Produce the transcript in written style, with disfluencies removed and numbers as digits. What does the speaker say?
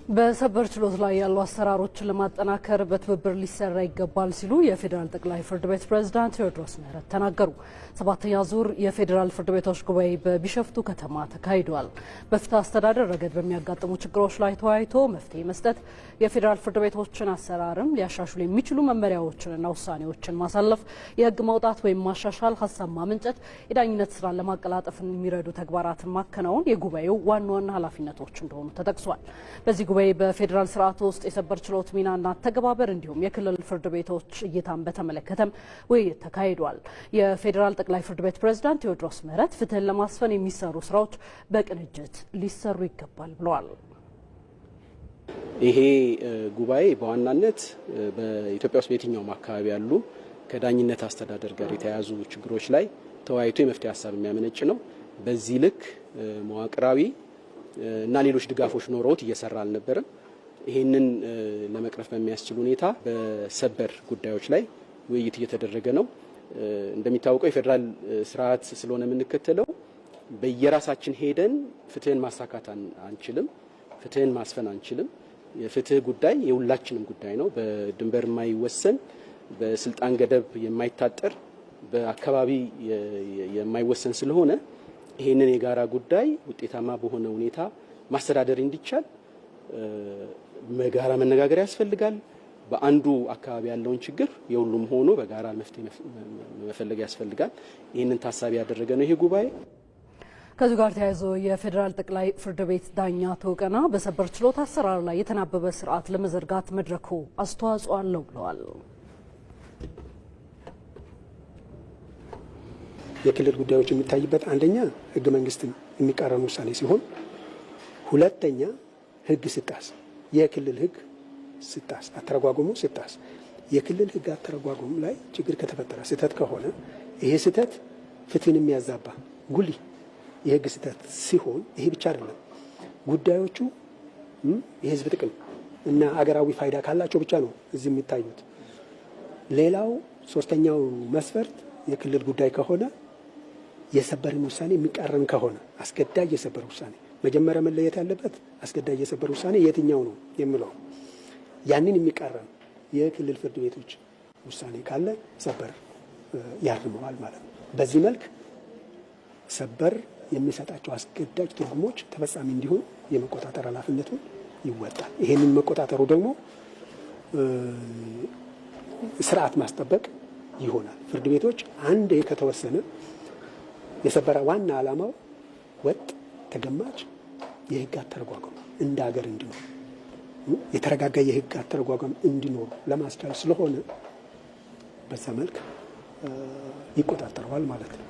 በሰበር ችሎት ላይ ያሉ አሰራሮችን ለማጠናከር በትብብር ሊሰራ ይገባል ሲሉ የፌዴራል ጠቅላይ ፍርድ ቤት ፕሬዝዳንት ቴዎድሮስ ምህረት ተናገሩ። ሰባተኛ ዙር የፌዴራል ፍርድ ቤቶች ጉባኤ በቢሸፍቱ ከተማ ተካሂዷል። በፍትህ አስተዳደር ረገድ በሚያጋጥሙ ችግሮች ላይ ተወያይቶ መፍትሄ መስጠት፣ የፌዴራል ፍርድ ቤቶችን አሰራርም ሊያሻሽሉ የሚችሉ መመሪያዎችንና ውሳኔዎችን ማሳለፍ፣ የህግ ማውጣት ወይም ማሻሻል፣ ሀሳብ ማመንጨት፣ የዳኝነት ስራን ለማቀላጠፍ የሚረዱ ተግባራትን ማከናወን የጉባኤው ዋና ዋና ኃላፊነቶች እንደሆኑ ተጠቅሷል። በዚህ ጉባኤ በፌዴራል ስርዓት ውስጥ የሰበር ችሎት ሚናና ተገባበር እንዲሁም የክልል ፍርድ ቤቶች እይታን በተመለከተም ውይይት ተካሂዷል። የፌዴራል ጠቅላይ ፍርድ ቤት ፕሬዝዳንት ቴዎድሮስ ምህረት ፍትህን ለማስፈን የሚሰሩ ስራዎች በቅንጅት ሊሰሩ ይገባል ብለዋል። ይሄ ጉባኤ በዋናነት በኢትዮጵያ ውስጥ በየትኛውም አካባቢ ያሉ ከዳኝነት አስተዳደር ጋር የተያያዙ ችግሮች ላይ ተወያይቶ የመፍትሄ ሀሳብ የሚያመነጭ ነው። በዚህ ልክ መዋቅራዊ እና ሌሎች ድጋፎች ኖረውት እየሰራ አልነበረም። ይሄንን ለመቅረፍ በሚያስችል ሁኔታ በሰበር ጉዳዮች ላይ ውይይት እየተደረገ ነው። እንደሚታወቀው የፌዴራል ስርዓት ስለሆነ የምንከተለው በየራሳችን ሄደን ፍትህን ማሳካት አንችልም፣ ፍትህን ማስፈን አንችልም። የፍትህ ጉዳይ የሁላችንም ጉዳይ ነው። በድንበር የማይወሰን በስልጣን ገደብ የማይታጠር በአካባቢ የማይወሰን ስለሆነ ይሄንን የጋራ ጉዳይ ውጤታማ በሆነ ሁኔታ ማስተዳደር እንዲቻል በጋራ መነጋገር ያስፈልጋል። በአንዱ አካባቢ ያለውን ችግር የሁሉም ሆኖ በጋራ መፍትሄ መፈለግ ያስፈልጋል። ይህንን ታሳቢ ያደረገ ነው ይሄ ጉባኤ። ከዚህ ጋር ተያይዞ የፌዴራል ጠቅላይ ፍርድ ቤት ዳኛ ተወቀና በሰበር ችሎት አሰራር ላይ የተናበበ ስርዓት ለመዘርጋት መድረኩ አስተዋጽኦ አለው ብለዋል። የክልል ጉዳዮች የሚታይበት አንደኛ ህገ መንግስትን የሚቃረን ውሳኔ ሲሆን፣ ሁለተኛ ህግ ስጣስ፣ የክልል ህግ ስጣስ፣ አተረጓጉሙ ስጣስ፣ የክልል ህግ አተረጓጉሙ ላይ ችግር ከተፈጠረ ስህተት ከሆነ ይሄ ስህተት ፍትህን የሚያዛባ ጉልህ የህግ ስህተት ሲሆን፣ ይሄ ብቻ አይደለም፣ ጉዳዮቹ የህዝብ ጥቅም እና አገራዊ ፋይዳ ካላቸው ብቻ ነው እዚህ የሚታዩት። ሌላው ሶስተኛው መስፈርት የክልል ጉዳይ ከሆነ የሰበርን ውሳኔ የሚቃረን ከሆነ አስገዳጅ የሰበር ውሳኔ መጀመሪያ መለየት ያለበት አስገዳጅ የሰበር ውሳኔ የትኛው ነው የሚለው ያንን የሚቃረን የክልል ፍርድ ቤቶች ውሳኔ ካለ ሰበር ያርመዋል ማለት ነው። በዚህ መልክ ሰበር የሚሰጣቸው አስገዳጅ ትርጉሞች ተፈጻሚ እንዲሆን የመቆጣጠር ኃላፊነቱን ይወጣል። ይሄንን መቆጣጠሩ ደግሞ ስርዓት ማስጠበቅ ይሆናል። ፍርድ ቤቶች አንድ ከተወሰነ የሰበራ ዋና ዓላማው ወጥ ተገማች የህግ አተረጓጓም እንደ ሀገር እንዲኖር የተረጋጋ የህግ አተረጓጓም እንዲኖር ለማስቻል ስለሆነ በዛ መልክ ይቆጣጠረዋል ማለት ነው።